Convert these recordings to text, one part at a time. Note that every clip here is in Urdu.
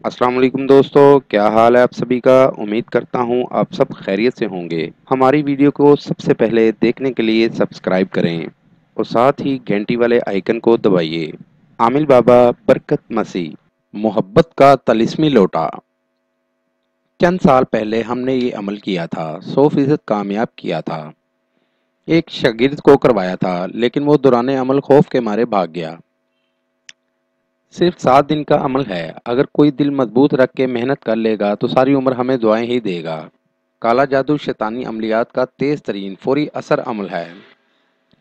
السلام علیکم دوستو، کیا حال ہے آپ سبھی کا؟ امید کرتا ہوں آپ سب خیریت سے ہوں گے۔ ہماری ویڈیو کو سب سے پہلے دیکھنے کے لیے سبسکرائب کریں اور ساتھ ہی گھنٹی والے آئیکن کو دبائیے۔ عامل بابا برکت مسیح، محبت کا طلسمی لوٹا۔ چند سال پہلے ہم نے یہ عمل کیا تھا، 100% کامیاب کیا تھا۔ ایک شاگرد کو کروایا تھا لیکن وہ دوران عمل خوف کے مارے بھاگ گیا۔ صرف 7 دن کا عمل ہے، اگر کوئی دل مضبوط رکھ کے محنت کر لے گا تو ساری عمر ہمیں دعائیں ہی دے گا۔ کالا جادو شیطانی عملیات کا تیز ترین فوری اثر عمل ہے۔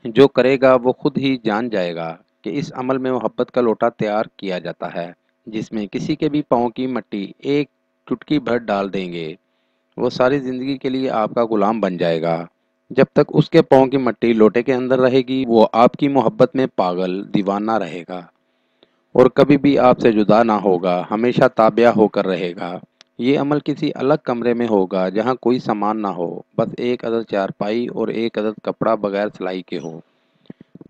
جو کرے گا وہ خود ہی جان جائے گا کہ اس عمل میں محبت کا لوٹا تیار کیا جاتا ہے، جس میں کسی کے بھی پاؤں کی مٹی ایک چٹکی بھر ڈال دیں گے، وہ ساری زندگی کے لیے آپ کا غلام بن جائے گا۔ جب تک اس کے پاؤں کی مٹی لوٹے کے اندر رہے گی وہ آپ کی محبت میں پاگل دیوانہ رہے گا اور کبھی بھی آپ سے جدا نہ ہوگا، ہمیشہ تابع ہو کر رہے گا۔ یہ عمل کسی الگ کمرے میں ہوگا جہاں کوئی سامان نہ ہو، بس ایک عدد چارپائی اور ایک عدد کپڑا بغیر سلائی کے ہو،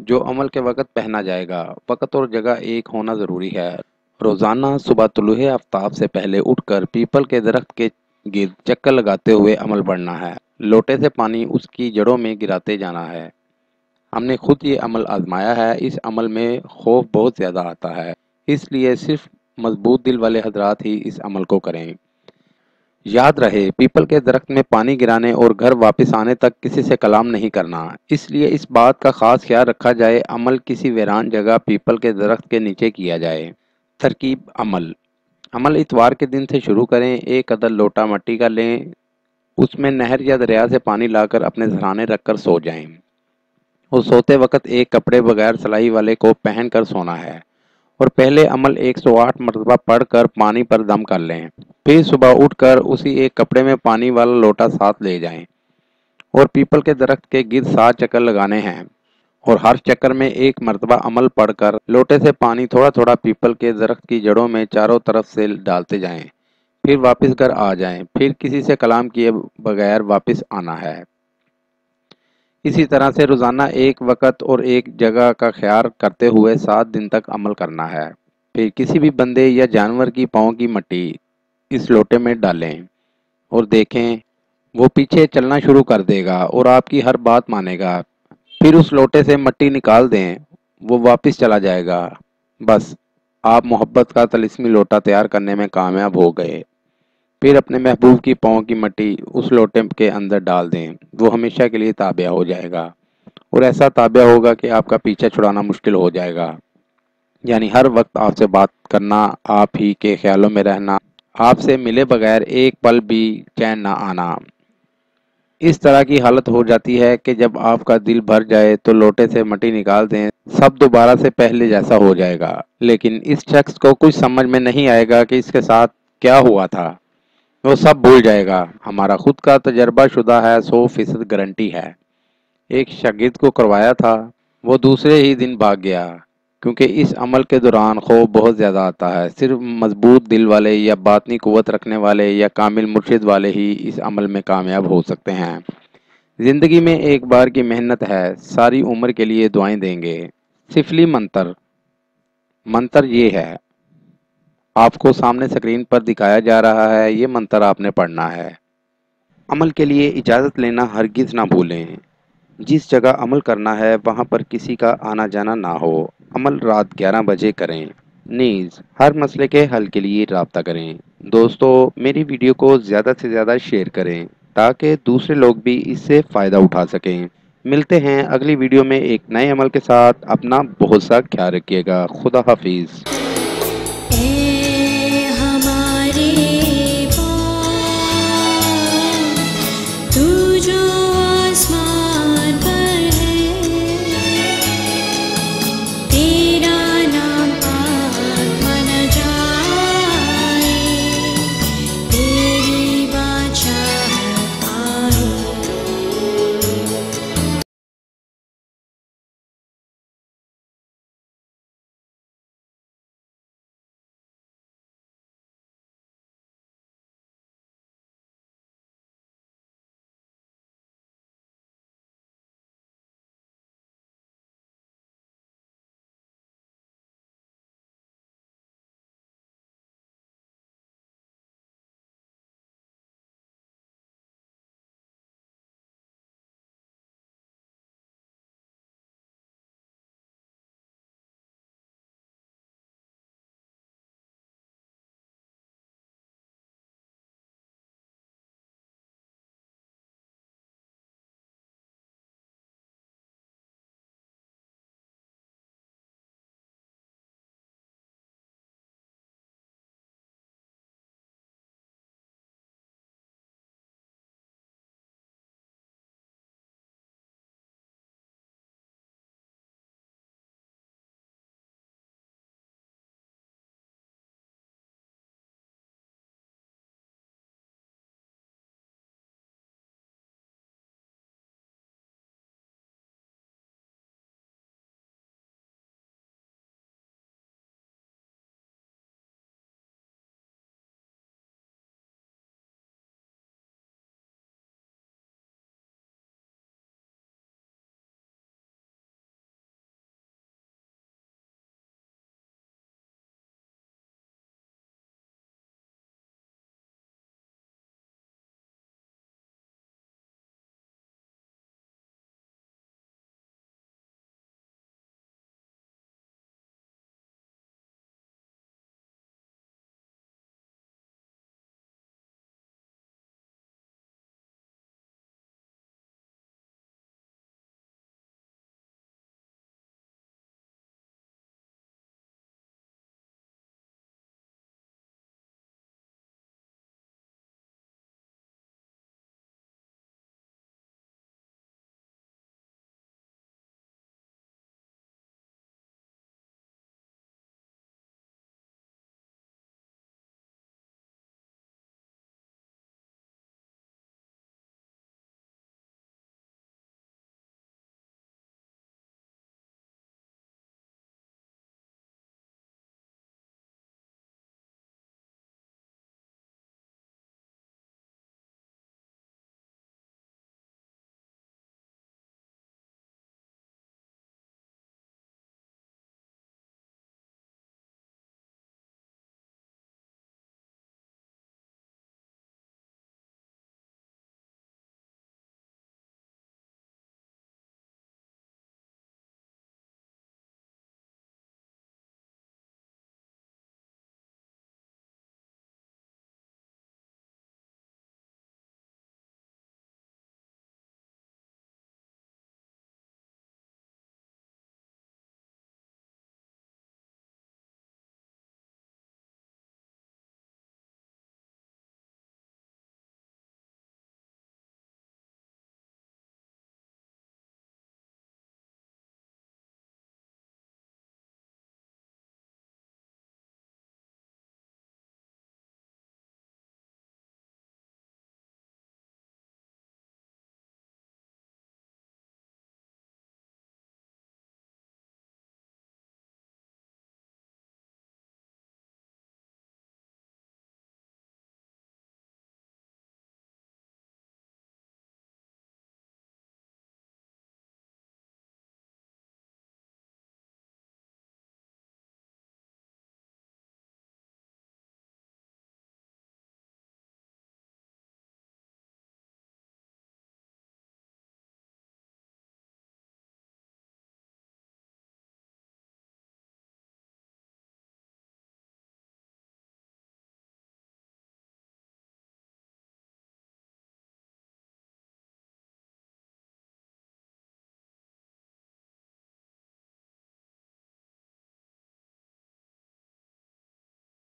جو عمل کے وقت پہنا جائے گا۔ وقت اور جگہ ایک ہونا ضروری ہے۔ روزانہ صبح طلوع آفتاب سے پہلے اٹھ کر پیپل کے درخت کے گرد چکر لگاتے ہوئے عمل پڑھنا ہے۔ لوٹے سے پانی اس کی جڑوں میں گراتے جانا ہے۔ ہم نے خود یہ عمل آزمایا ہے۔ اس عمل میں خوف بہت زیادہ آتا ہے، اس لیے صرف مضبوط دل والے حضرات ہی اس عمل کو کریں۔ یاد رہے، پیپل کے درخت میں پانی گرانے اور گھر واپس آنے تک کسی سے کلام نہیں کرنا، اس لیے اس بات کا خاص خیال رکھا جائے عمل کسی ویران جگہ پیپل کے درخت کے نیچے کیا جائے۔ ترکیب عمل اتوار کے دن سے شروع کریں۔ ایک عدد لوٹا مٹی کا لیں، اس میں نہر یا دریا سے پانی لا کر اپنے سرہانے رکھ کر سو جائیں اور سوتے وقت ایک کپڑے بغیر سلائی والے کو پہن کر سونا ہے، اور پہلے عمل 108 مرتبہ پڑھ کر پانی پر دم کر لیں۔ پھر صبح اٹھ کر اسی ایک کپڑے میں پانی والا لوٹا ساتھ لے جائیں اور پیپل کے درخت کے گرد 7 چکر لگانے ہیں، اور ہر چکر میں ایک مرتبہ عمل پڑھ کر لوٹے سے پانی تھوڑا تھوڑا پیپل کے درخت کی جڑوں میں چاروں طرف سے ڈالتے جائیں۔ پھر واپس گھر آ جائیں، پھر کسی سے کلام کیے بغیر واپس آنا ہے۔ اسی طرح سے روزانہ ایک وقت اور ایک جگہ کا خیال کرتے ہوئے 7 دن تک عمل کرنا ہے۔ پھر کسی بھی بندے یا جانور کی پاؤں کی مٹی اس لوٹے میں ڈالیں اور دیکھیں، وہ پیچھے چلنا شروع کر دے گا اور آپ کی ہر بات مانے گا۔ پھر اس لوٹے سے مٹی نکال دیں، وہ واپس چلا جائے گا۔ بس، آپ محبت کا طلسمی لوٹا تیار کرنے میں کامیاب ہو گئے۔ پھر اپنے محبوب کی پاؤں کی مٹی اس لوٹے کے اندر ڈال دیں، وہ ہمیشہ کے لیے تابع ہو جائے گا، اور ایسا تابع ہوگا کہ آپ کا پیچھا چھڑانا مشکل ہو جائے گا۔ یعنی ہر وقت آپ سے بات کرنا، آپ ہی کے خیالوں میں رہنا، آپ سے ملے بغیر ایک پل بھی چین نہ آنا۔ اس طرح کی حالت ہو جاتی ہے کہ جب آپ کا دل بھر جائے تو لوٹے سے مٹی نکال دیں، سب دوبارہ سے پہلے جیسا ہو جائے گا۔ لیکن اس شخص کو کچھ سمجھ میں نہیں آئے گا کہ اس کے ساتھ کیا ہوا تھا، وہ سب بھول جائے گا۔ ہمارا خود کا تجربہ شدہ ہے، 100% گارنٹی ہے۔ ایک شاگرد کو کروایا تھا، وہ دوسرے ہی دن بھاگ گیا، کیونکہ اس عمل کے دوران خوف بہت زیادہ آتا ہے۔ صرف مضبوط دل والے یا باطنی قوت رکھنے والے یا کامل مرشد والے ہی اس عمل میں کامیاب ہو سکتے ہیں۔ زندگی میں ایک بار کی محنت ہے، ساری عمر کے لیے دعائیں دیں گے۔ سفلی منتر یہ ہے، آپ کو سامنے سکرین پر دکھایا جا رہا ہے، یہ منتر آپ نے پڑھنا ہے۔ عمل کے لیے اجازت لینا ہرگز نہ بھولیں۔ جس جگہ عمل کرنا ہے وہاں پر کسی کا آنا جانا نہ ہو۔ عمل رات 11 بجے کریں۔ نیز ہر مسئلے کے حل کے لیے رابطہ کریں۔ دوستو، میری ویڈیو کو زیادہ سے زیادہ شیئر کریں تاکہ دوسرے لوگ بھی اس سے فائدہ اٹھا سکیں۔ ملتے ہیں اگلی ویڈیو میں ایک نئے عمل کے ساتھ۔ اپنا بہت سا خیال رکھیے گا۔ خدا حافظ۔